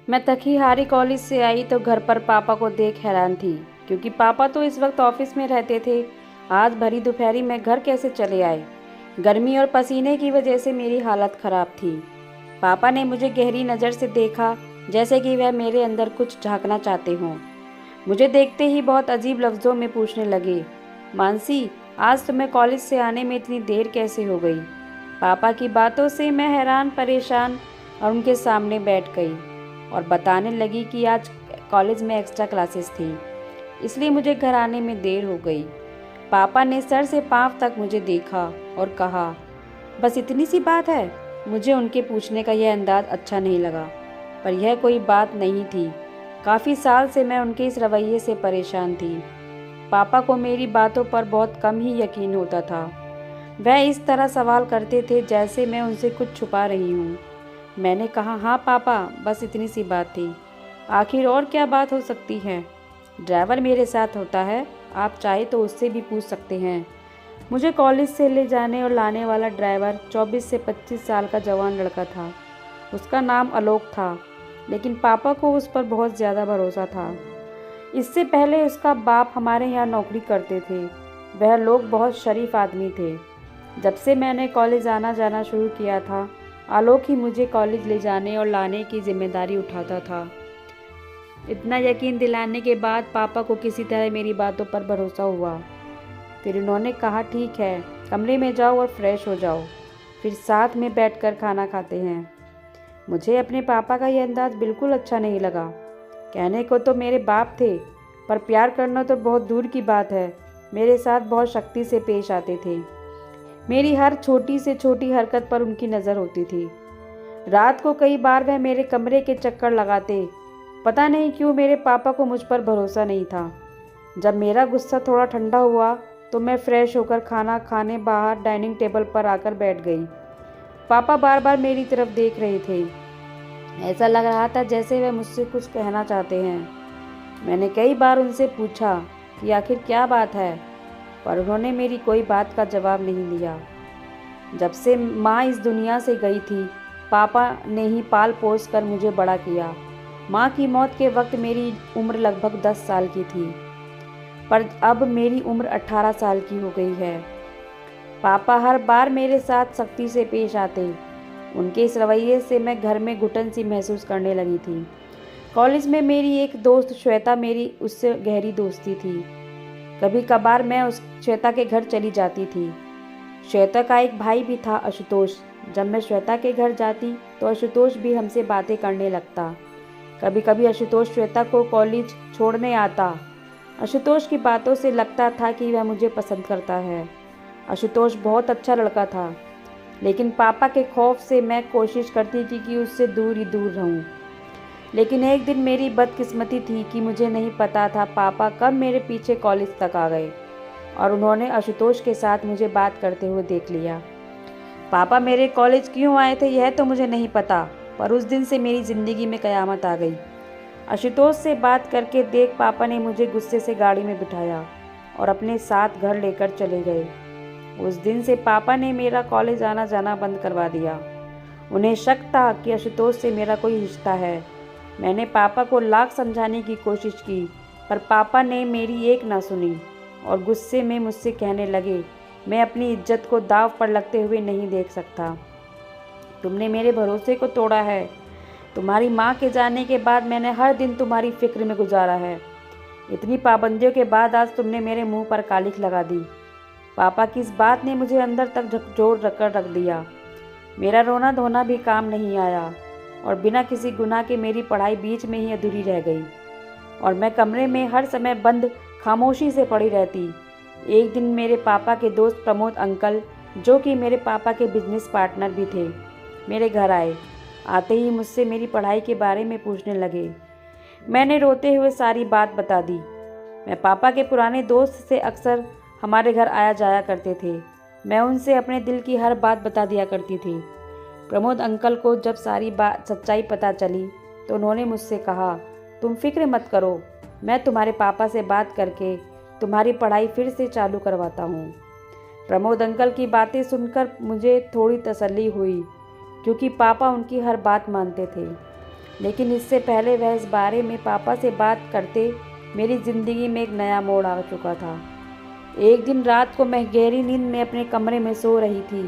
मैं थकी हारी कॉलेज से आई तो घर पर पापा को देख हैरान थी, क्योंकि पापा तो इस वक्त ऑफिस में रहते थे। आज भरी दोपहरी में घर कैसे चले आए? गर्मी और पसीने की वजह से मेरी हालत खराब थी। पापा ने मुझे गहरी नज़र से देखा, जैसे कि वह मेरे अंदर कुछ झांकना चाहते हों। मुझे देखते ही बहुत अजीब लफ्ज़ों में पूछने लगे, मानसी, आज तुम्हें कॉलेज से आने में इतनी देर कैसे हो गई? पापा की बातों से मैं हैरान परेशान और उनके सामने बैठ गई और बताने लगी कि आज कॉलेज में एक्स्ट्रा क्लासेस थी, इसलिए मुझे घर आने में देर हो गई। पापा ने सर से पांव तक मुझे देखा और कहा, बस इतनी सी बात है? मुझे उनके पूछने का यह अंदाज अच्छा नहीं लगा, पर यह कोई बात नहीं थी। काफ़ी साल से मैं उनके इस रवैये से परेशान थी। पापा को मेरी बातों पर बहुत कम ही यकीन होता था। वह इस तरह सवाल करते थे जैसे मैं उनसे कुछ छुपा रही हूँ। मैंने कहा, हाँ पापा, बस इतनी सी बात थी। आखिर और क्या बात हो सकती है? ड्राइवर मेरे साथ होता है, आप चाहे तो उससे भी पूछ सकते हैं। मुझे कॉलेज से ले जाने और लाने वाला ड्राइवर 24 से 25 साल का जवान लड़का था। उसका नाम आलोक था, लेकिन पापा को उस पर बहुत ज़्यादा भरोसा था। इससे पहले उसका बाप हमारे यहाँ नौकरी करते थे। वह लोग बहुत शरीफ आदमी थे। जब से मैंने कॉलेज आना जाना शुरू किया था, आलोक ही मुझे कॉलेज ले जाने और लाने की जिम्मेदारी उठाता था। इतना यकीन दिलाने के बाद पापा को किसी तरह मेरी बातों पर भरोसा हुआ। फिर उन्होंने कहा, ठीक है, कमरे में जाओ और फ्रेश हो जाओ, फिर साथ में बैठकर खाना खाते हैं। मुझे अपने पापा का यह अंदाज़ बिल्कुल अच्छा नहीं लगा। कहने को तो मेरे बाप थे, पर प्यार करना तो बहुत दूर की बात है। मेरे साथ बहुत सख्ती से पेश आते थे। मेरी हर छोटी से छोटी हरकत पर उनकी नज़र होती थी। रात को कई बार वह मेरे कमरे के चक्कर लगाते। पता नहीं क्यों मेरे पापा को मुझ पर भरोसा नहीं था। जब मेरा गुस्सा थोड़ा ठंडा हुआ तो मैं फ्रेश होकर खाना खाने बाहर डाइनिंग टेबल पर आकर बैठ गई। पापा बार बार मेरी तरफ देख रहे थे। ऐसा लग रहा था जैसे वह मुझसे कुछ कहना चाहते हैं। मैंने कई बार उनसे पूछा कि आखिर क्या बात है, पर उन्होंने मेरी कोई बात का जवाब नहीं दिया। जब से माँ इस दुनिया से गई थी, पापा ने ही पाल पोस कर मुझे बड़ा किया। माँ की मौत के वक्त मेरी उम्र लगभग 10 साल की थी, पर अब मेरी उम्र 18 साल की हो गई है। पापा हर बार मेरे साथ सख्ती से पेश आते। उनके इस रवैये से मैं घर में घुटन सी महसूस करने लगी थी। कॉलेज में मेरी एक दोस्त श्वेता, मेरी उससे गहरी दोस्ती थी। कभी कभार मैं उस श्वेता के घर चली जाती थी। श्वेता का एक भाई भी था, आशुतोष। जब मैं श्वेता के घर जाती तो आशुतोष भी हमसे बातें करने लगता। कभी कभी आशुतोष श्वेता को कॉलेज छोड़ने आता। आशुतोष की बातों से लगता था कि वह मुझे पसंद करता है। आशुतोष बहुत अच्छा लड़का था, लेकिन पापा के खौफ से मैं कोशिश करती थी कि उससे दूर ही दूर रहूं। लेकिन एक दिन मेरी बदकिस्मती थी कि मुझे नहीं पता था पापा कब मेरे पीछे कॉलेज तक आ गए और उन्होंने आशुतोष के साथ मुझे बात करते हुए देख लिया। पापा मेरे कॉलेज क्यों आए थे यह तो मुझे नहीं पता, पर उस दिन से मेरी ज़िंदगी में कयामत आ गई। आशुतोष से बात करके देख पापा ने मुझे गुस्से से गाड़ी में बिठाया और अपने साथ घर लेकर चले गए। उस दिन से पापा ने मेरा कॉलेज आना जाना बंद करवा दिया। उन्हें शक था कि आशुतोष से मेरा कोई रिश्ता है। मैंने पापा को लाख समझाने की कोशिश की, पर पापा ने मेरी एक ना सुनी और गुस्से में मुझसे कहने लगे, मैं अपनी इज्जत को दांव पर लगते हुए नहीं देख सकता। तुमने मेरे भरोसे को तोड़ा है। तुम्हारी माँ के जाने के बाद मैंने हर दिन तुम्हारी फिक्र में गुजारा है। इतनी पाबंदियों के बाद आज तुमने मेरे मुंह पर कालिख लगा दी। पापा की इस बात ने मुझे अंदर तक झकझोर रख दिया। मेरा रोना धोना भी काम नहीं आया और बिना किसी गुनाह के मेरी पढ़ाई बीच में ही अधूरी रह गई और मैं कमरे में हर समय बंद खामोशी से पड़ी रहती। एक दिन मेरे पापा के दोस्त प्रमोद अंकल, जो कि मेरे पापा के बिजनेस पार्टनर भी थे, मेरे घर आए। आते ही मुझसे मेरी पढ़ाई के बारे में पूछने लगे। मैंने रोते हुए सारी बात बता दी। मैं पापा के पुराने दोस्त से अक्सर हमारे घर आया जाया करते थे। मैं उनसे अपने दिल की हर बात बता दिया करती थी। प्रमोद अंकल को जब सारी बात सच्चाई पता चली तो उन्होंने मुझसे कहा, तुम फिक्र मत करो, मैं तुम्हारे पापा से बात करके तुम्हारी पढ़ाई फिर से चालू करवाता हूँ। प्रमोद अंकल की बातें सुनकर मुझे थोड़ी तसल्ली हुई, क्योंकि पापा उनकी हर बात मानते थे। लेकिन इससे पहले वह इस बारे में पापा से बात करते मेरी ज़िंदगी में एक नया मोड़ आ चुका था। एक दिन रात को मैं गहरी नींद में अपने कमरे में सो रही थी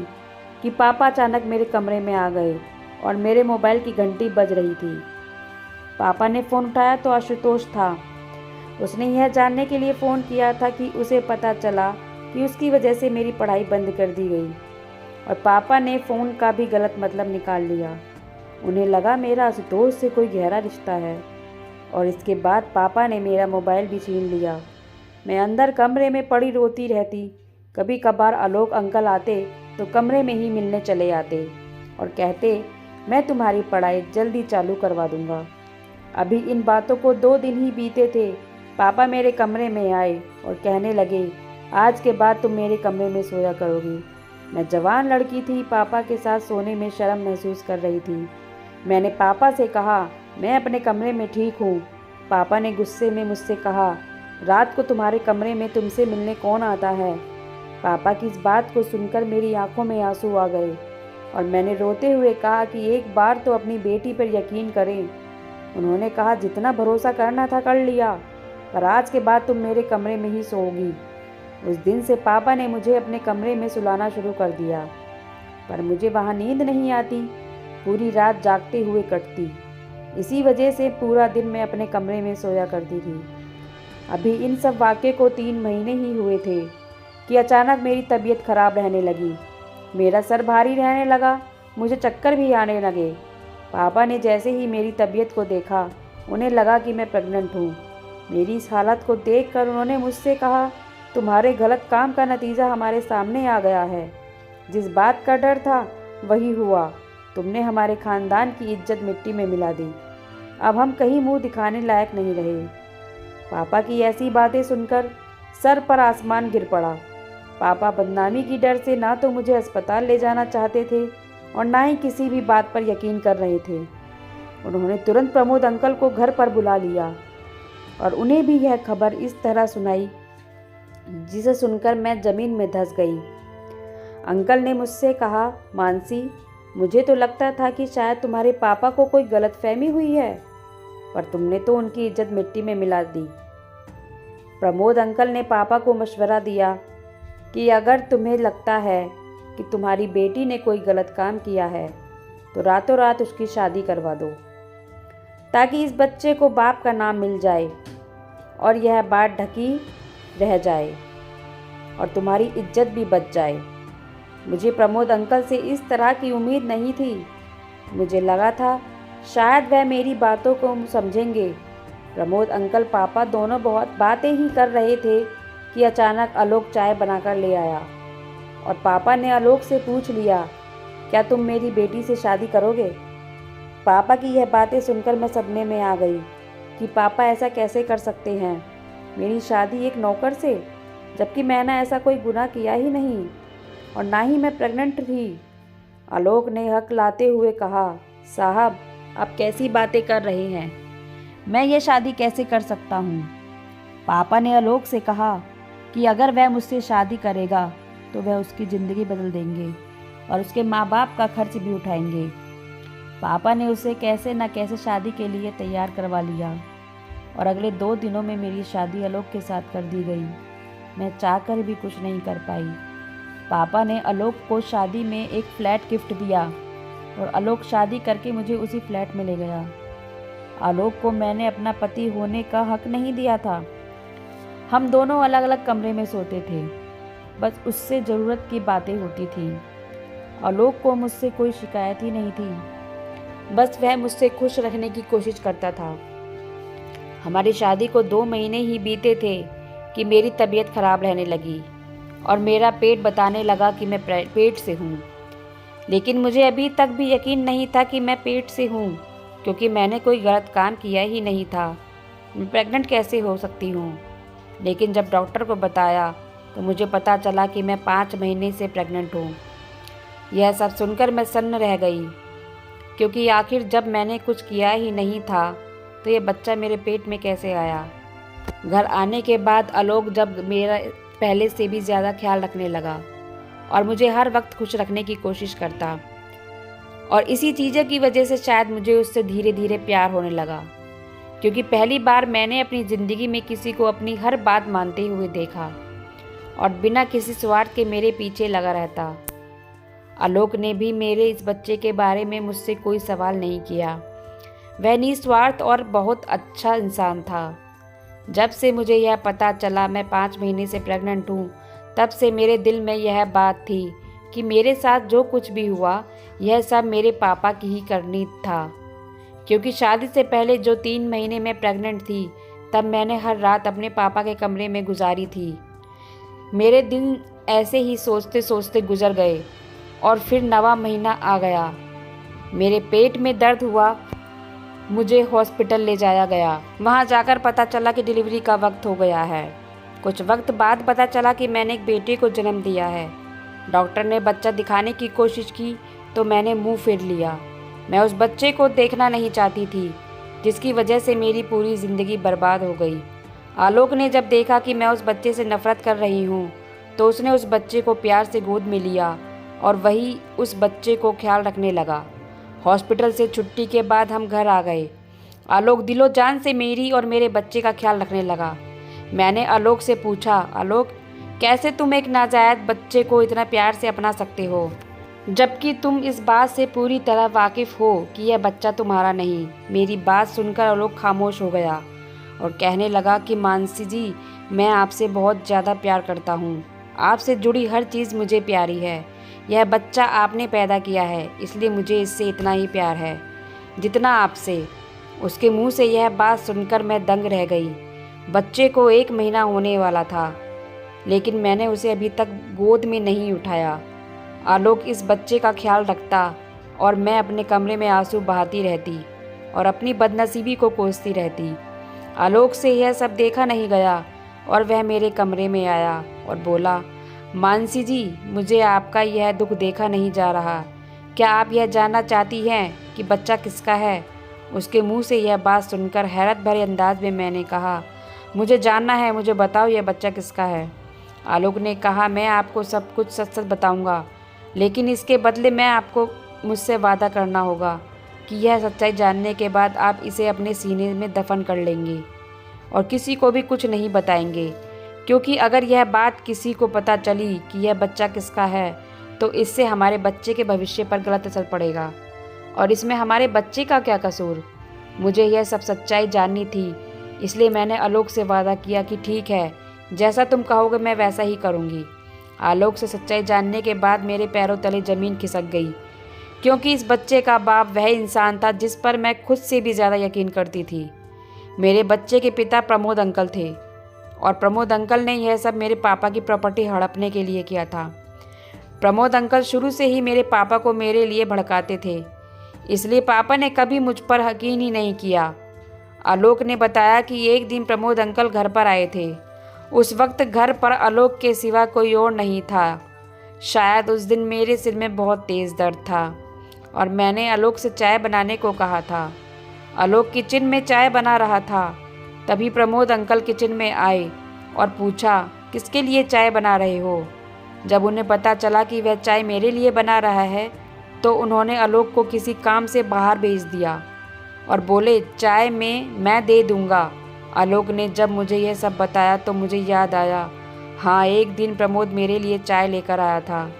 कि पापा अचानक मेरे कमरे में आ गए और मेरे मोबाइल की घंटी बज रही थी। पापा ने फ़ोन उठाया तो आशुतोष था। उसने यह जानने के लिए फ़ोन किया था कि उसे पता चला कि उसकी वजह से मेरी पढ़ाई बंद कर दी गई, और पापा ने फ़ोन का भी गलत मतलब निकाल लिया। उन्हें लगा मेरा आशुतोष से कोई गहरा रिश्ता है, और इसके बाद पापा ने मेरा मोबाइल भी छीन लिया। मैं अंदर कमरे में पड़ी रोती रहती। कभी कभार आलोक अंकल आते तो कमरे में ही मिलने चले आते और कहते, मैं तुम्हारी पढ़ाई जल्दी चालू करवा दूंगा। अभी इन बातों को 2 दिन ही बीते थे। पापा मेरे कमरे में आए और कहने लगे, आज के बाद तुम मेरे कमरे में सोया करोगी। मैं जवान लड़की थी, पापा के साथ सोने में शर्म महसूस कर रही थी। मैंने पापा से कहा, मैं अपने कमरे में ठीक हूँ। पापा ने गुस्से में मुझसे कहा, रात को तुम्हारे कमरे में तुमसे मिलने कौन आता है। पापा की इस बात को सुनकर मेरी आंखों में आंसू आ गए और मैंने रोते हुए कहा कि एक बार तो अपनी बेटी पर यकीन करें। उन्होंने कहा, जितना भरोसा करना था कर लिया, पर आज के बाद तुम मेरे कमरे में ही सोओगी। उस दिन से पापा ने मुझे अपने कमरे में सुलाना शुरू कर दिया, पर मुझे वहाँ नींद नहीं आती। पूरी रात जागते हुए कटती। इसी वजह से पूरा दिन मैं अपने कमरे में सोया करती थी। अभी इन सब वाक़े को 3 महीने ही हुए थे कि अचानक मेरी तबीयत खराब रहने लगी। मेरा सर भारी रहने लगा, मुझे चक्कर भी आने लगे। पापा ने जैसे ही मेरी तबीयत को देखा, उन्हें लगा कि मैं प्रेग्नेंट हूँ। मेरी इस हालत को देखकर उन्होंने मुझसे कहा, तुम्हारे गलत काम का नतीजा हमारे सामने आ गया है। जिस बात का डर था वही हुआ। तुमने हमारे खानदान की इज्जत मिट्टी में मिला दी। अब हम कहीं मुंह दिखाने लायक नहीं रहे। पापा की ऐसी बातें सुनकर सर पर आसमान गिर पड़ा। पापा बदनामी की डर से ना तो मुझे अस्पताल ले जाना चाहते थे और ना ही किसी भी बात पर यकीन कर रहे थे। उन्होंने तुरंत प्रमोद अंकल को घर पर बुला लिया और उन्हें भी यह खबर इस तरह सुनाई, जिसे सुनकर मैं ज़मीन में धंस गई। अंकल ने मुझसे कहा, मानसी, मुझे तो लगता था कि शायद तुम्हारे पापा को कोई गलतफहमी हुई है, पर तुमने तो उनकी इज्जत मिट्टी में मिला दी। प्रमोद अंकल ने पापा को मशवरा दिया कि अगर तुम्हें लगता है कि तुम्हारी बेटी ने कोई गलत काम किया है तो रातों रात उसकी शादी करवा दो, ताकि इस बच्चे को बाप का नाम मिल जाए और यह बात ढकी रह जाए और तुम्हारी इज्जत भी बच जाए। मुझे प्रमोद अंकल से इस तरह की उम्मीद नहीं थी। मुझे लगा था शायद वह मेरी बातों को समझेंगे। प्रमोद अंकल पापा दोनों बहुत बातें ही कर रहे थे कि अचानक आलोक चाय बनाकर ले आया और पापा ने आलोक से पूछ लिया, क्या तुम मेरी बेटी से शादी करोगे। पापा की यह बातें सुनकर मैं सदमे में आ गई कि पापा ऐसा कैसे कर सकते हैं, मेरी शादी एक नौकर से, जबकि मैंने ऐसा कोई गुनाह किया ही नहीं और ना ही मैं प्रेग्नेंट थी। आलोक ने हक लाते हुए कहा, साहब आप कैसी बातें कर रहे हैं, मैं ये शादी कैसे कर सकता हूँ। पापा ने आलोक से कहा कि अगर वह मुझसे शादी करेगा तो वह उसकी ज़िंदगी बदल देंगे और उसके माँ बाप का खर्च भी उठाएंगे। पापा ने उसे कैसे न कैसे शादी के लिए तैयार करवा लिया और अगले 2 दिनों में मेरी शादी आलोक के साथ कर दी गई। मैं चाहकर भी कुछ नहीं कर पाई। पापा ने आलोक को शादी में एक फ्लैट गिफ्ट दिया और आलोक शादी करके मुझे उसी फ्लैट में ले गया। आलोक को मैंने अपना पति होने का हक नहीं दिया था। हम दोनों अलग अलग कमरे में सोते थे, बस उससे ज़रूरत की बातें होती थी। आलोक को मुझसे कोई शिकायत ही नहीं थी, बस वह मुझसे खुश रहने की कोशिश करता था। हमारी शादी को 2 महीने ही बीते थे कि मेरी तबीयत खराब रहने लगी और मेरा पेट बताने लगा कि मैं पेट से हूँ। लेकिन मुझे अभी तक भी यकीन नहीं था कि मैं पेट से हूँ, क्योंकि मैंने कोई गलत काम किया ही नहीं था। मैं प्रेग्नेंट कैसे हो सकती हूँ। लेकिन जब डॉक्टर को बताया तो मुझे पता चला कि मैं 5 महीने से प्रेग्नेंट हूँ। यह सब सुनकर मैं सन्न रह गई, क्योंकि आखिर जब मैंने कुछ किया ही नहीं था तो ये बच्चा मेरे पेट में कैसे आया। घर आने के बाद आलोक जब मेरा पहले से भी ज़्यादा ख्याल रखने लगा और मुझे हर वक्त खुश रखने की कोशिश करता। और इसी चीज़ों की वजह से शायद मुझे उससे धीरे धीरे प्यार होने लगा, क्योंकि पहली बार मैंने अपनी ज़िंदगी में किसी को अपनी हर बात मानते हुए देखा और बिना किसी स्वार्थ के मेरे पीछे लगा रहता। आलोक ने भी मेरे इस बच्चे के बारे में मुझसे कोई सवाल नहीं किया। वह निस्वार्थ और बहुत अच्छा इंसान था। जब से मुझे यह पता चला मैं 5 महीने से प्रेग्नेंट हूँ, तब से मेरे दिल में यह बात थी कि मेरे साथ जो कुछ भी हुआ यह सब मेरे पापा की ही करनी था। क्योंकि शादी से पहले जो 3 महीने में प्रेग्नेंट थी, तब मैंने हर रात अपने पापा के कमरे में गुजारी थी। मेरे दिन ऐसे ही सोचते सोचते गुजर गए और फिर 9वां महीना आ गया। मेरे पेट में दर्द हुआ, मुझे हॉस्पिटल ले जाया गया। वहाँ जाकर पता चला कि डिलीवरी का वक्त हो गया है। कुछ वक्त बाद पता चला कि मैंने एक बेटे को जन्म दिया है। डॉक्टर ने बच्चा दिखाने की कोशिश की तो मैंने मुंह फेर लिया। मैं उस बच्चे को देखना नहीं चाहती थी, जिसकी वजह से मेरी पूरी ज़िंदगी बर्बाद हो गई। आलोक ने जब देखा कि मैं उस बच्चे से नफरत कर रही हूँ, तो उसने उस बच्चे को प्यार से गोद में लिया और वही उस बच्चे को ख्याल रखने लगा। हॉस्पिटल से छुट्टी के बाद हम घर आ गए। आलोक दिलो जान से मेरी और मेरे बच्चे का ख्याल रखने लगा। मैंने आलोक से पूछा, आलोक कैसे तुम एक नाजायज बच्चे को इतना प्यार से अपना सकते हो, जबकि तुम इस बात से पूरी तरह वाकिफ़ हो कि यह बच्चा तुम्हारा नहीं। मेरी बात सुनकर आलोक खामोश हो गया और कहने लगा कि मानसी जी, मैं आपसे बहुत ज़्यादा प्यार करता हूँ। आपसे जुड़ी हर चीज़ मुझे प्यारी है। यह बच्चा आपने पैदा किया है, इसलिए मुझे इससे इतना ही प्यार है जितना आपसे। उसके मुंह से यह बात सुनकर मैं दंग रह गई। बच्चे को 1 महीना होने वाला था, लेकिन मैंने उसे अभी तक गोद में नहीं उठाया। आलोक इस बच्चे का ख्याल रखता और मैं अपने कमरे में आंसू बहाती रहती और अपनी बदनसीबी को कोसती रहती। आलोक से यह सब देखा नहीं गया और वह मेरे कमरे में आया और बोला, मानसी जी, मुझे आपका यह दुख देखा नहीं जा रहा। क्या आप यह जानना चाहती हैं कि बच्चा किसका है? उसके मुंह से यह बात सुनकर हैरत भरे अंदाज में मैंने कहा, मुझे जानना है, मुझे बताओ यह बच्चा किसका है। आलोक ने कहा, मैं आपको सब कुछ सच सच बताऊंगा, लेकिन इसके बदले मैं आपको मुझसे वादा करना होगा कि यह सच्चाई जानने के बाद आप इसे अपने सीने में दफन कर लेंगे और किसी को भी कुछ नहीं बताएंगे। क्योंकि अगर यह बात किसी को पता चली कि यह बच्चा किसका है, तो इससे हमारे बच्चे के भविष्य पर गलत असर पड़ेगा और इसमें हमारे बच्चे का क्या कसूर। मुझे यह सब सच्चाई जाननी थी, इसलिए मैंने आलोक से वादा किया कि ठीक है, जैसा तुम कहोगे मैं वैसा ही करूँगी। आलोक से सच्चाई जानने के बाद मेरे पैरों तले ज़मीन खिसक गई, क्योंकि इस बच्चे का बाप वह इंसान था जिस पर मैं खुद से भी ज़्यादा यकीन करती थी। मेरे बच्चे के पिता प्रमोद अंकल थे और प्रमोद अंकल ने यह सब मेरे पापा की प्रॉपर्टी हड़पने के लिए किया था। प्रमोद अंकल शुरू से ही मेरे पापा को मेरे लिए भड़काते थे, इसलिए पापा ने कभी मुझ पर यकीन ही नहीं किया। आलोक ने बताया कि एक दिन प्रमोद अंकल घर पर आए थे। उस वक्त घर पर आलोक के सिवा कोई और नहीं था। शायद उस दिन मेरे सिर में बहुत तेज़ दर्द था और मैंने आलोक से चाय बनाने को कहा था। आलोक किचन में चाय बना रहा था, तभी प्रमोद अंकल किचन में आए और पूछा, किसके लिए चाय बना रहे हो? जब उन्हें पता चला कि वह चाय मेरे लिए बना रहा है, तो उन्होंने आलोक को किसी काम से बाहर भेज दिया और बोले, चाय मैं दे दूँगा। आलोक ने जब मुझे यह सब बताया तो मुझे याद आया, हाँ, एक दिन प्रमोद मेरे लिए चाय लेकर आया था।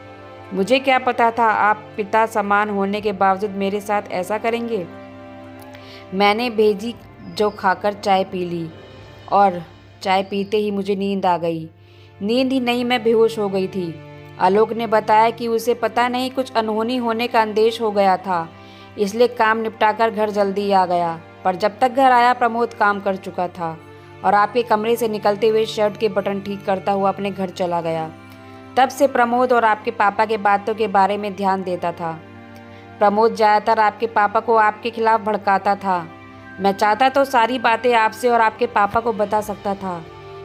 मुझे क्या पता था आप पिता समान होने के बावजूद मेरे साथ ऐसा करेंगे। मैंने भेजी जो खाकर चाय पी ली और चाय पीते ही मुझे नींद आ गई। नींद ही नहीं, मैं बेहोश हो गई थी। आलोक ने बताया कि उसे पता नहीं कुछ अनहोनी होने का अंदेश हो गया था, इसलिए काम निपटाकर घर जल्दी आ गया। पर जब तक घर आया प्रमोद काम कर चुका था और आपके कमरे से निकलते हुए शर्ट के बटन ठीक करता हुआ अपने घर चला गया। तब से प्रमोद और आपके पापा के बातों के बारे में ध्यान देता था। प्रमोद ज़्यादातर आपके पापा को आपके खिलाफ भड़काता था। मैं चाहता तो सारी बातें आपसे और आपके पापा को बता सकता था,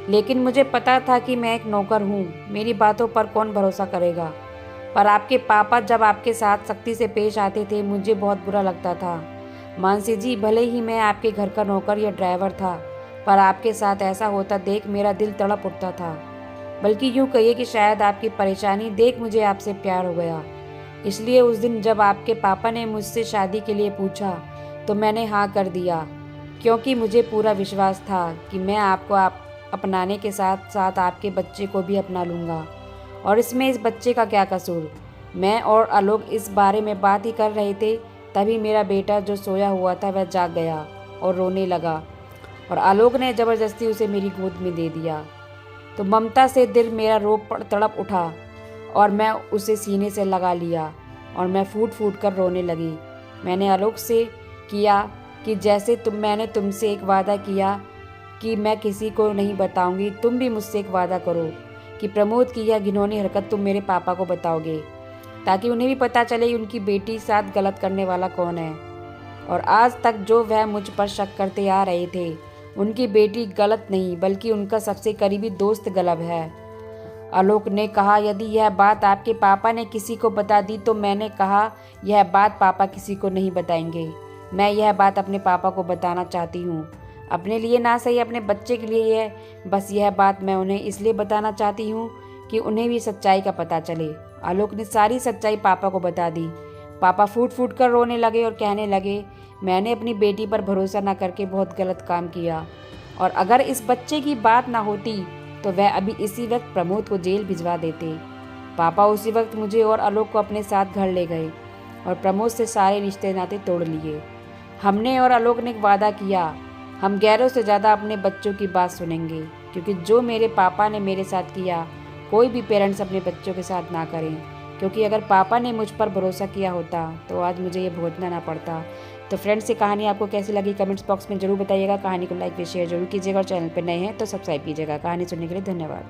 लेकिन मुझे पता था कि मैं एक नौकर हूँ, मेरी बातों पर कौन भरोसा करेगा। पर आपके पापा जब आपके साथ सख्ती से पेश आते थे, मुझे बहुत बुरा लगता था। मानसी जी, भले ही मैं आपके घर का नौकर या ड्राइवर था, पर आपके साथ ऐसा होता देख मेरा दिल तड़प उठता था। बल्कि यूँ कहिए कि शायद आपकी परेशानी देख मुझे आपसे प्यार हो गया। इसलिए उस दिन जब आपके पापा ने मुझसे शादी के लिए पूछा तो मैंने हाँ कर दिया, क्योंकि मुझे पूरा विश्वास था कि मैं आपको अपनाने के साथ साथ आपके बच्चे को भी अपना लूँगा। और इसमें इस बच्चे का क्या कसूर। मैं और आलोक इस बारे में बात ही कर रहे थे, तभी मेरा बेटा जो सोया हुआ था वह जाग गया और रोने लगा, और आलोक ने ज़बरदस्ती उसे मेरी गोद में दे दिया। तो ममता से दिल मेरा तड़प उठा और मैं उसे सीने से लगा लिया और मैं फूट फूट कर रोने लगी। मैंने आलोक से किया कि जैसे मैंने तुमसे एक वादा किया कि मैं किसी को नहीं बताऊंगी, तुम भी मुझसे एक वादा करो कि प्रमोद की यह घिनौनी हरकत तुम मेरे पापा को बताओगे, ताकि उन्हें भी पता चले कि उनकी बेटी साथ गलत करने वाला कौन है। और आज तक जो वह मुझ पर शक करते आ रहे थे, उनकी बेटी गलत नहीं बल्कि उनका सबसे करीबी दोस्त गलत है। आलोक ने कहा, यदि यह बात आपके पापा ने किसी को बता दी तो मैंने कहा यह बात पापा किसी को नहीं बताएंगे। मैं यह बात अपने पापा को बताना चाहती हूँ, अपने लिए ना सही अपने बच्चे के लिए है। बस यह बात मैं उन्हें इसलिए बताना चाहती हूँ कि उन्हें भी सच्चाई का पता चले। आलोक ने सारी सच्चाई पापा को बता दी। पापा फूट फूट कर रोने लगे और कहने लगे, मैंने अपनी बेटी पर भरोसा न करके बहुत गलत काम किया, और अगर इस बच्चे की बात ना होती तो वह अभी इसी वक्त प्रमोद को जेल भिजवा देते। पापा उसी वक्त मुझे और आलोक को अपने साथ घर ले गए और प्रमोद से सारे रिश्ते नाते तोड़ लिए। हमने और आलोक ने एक वादा किया, हम गैरों से ज़्यादा अपने बच्चों की बात सुनेंगे, क्योंकि जो मेरे पापा ने मेरे साथ किया कोई भी पेरेंट्स अपने बच्चों के साथ ना करें। क्योंकि अगर पापा ने मुझ पर भरोसा किया होता तो आज मुझे ये भुगतना ना पड़ता। तो फ्रेंड्स, ये कहानी आपको कैसी लगी कमेंट्स बॉक्स में जरूर बताइएगा। कहानी को लाइक व शेयर जरूर कीजिएगा और चैनल पर नए हैं तो सब्सक्राइब कीजिएगा। कहानी सुनने के लिए धन्यवाद।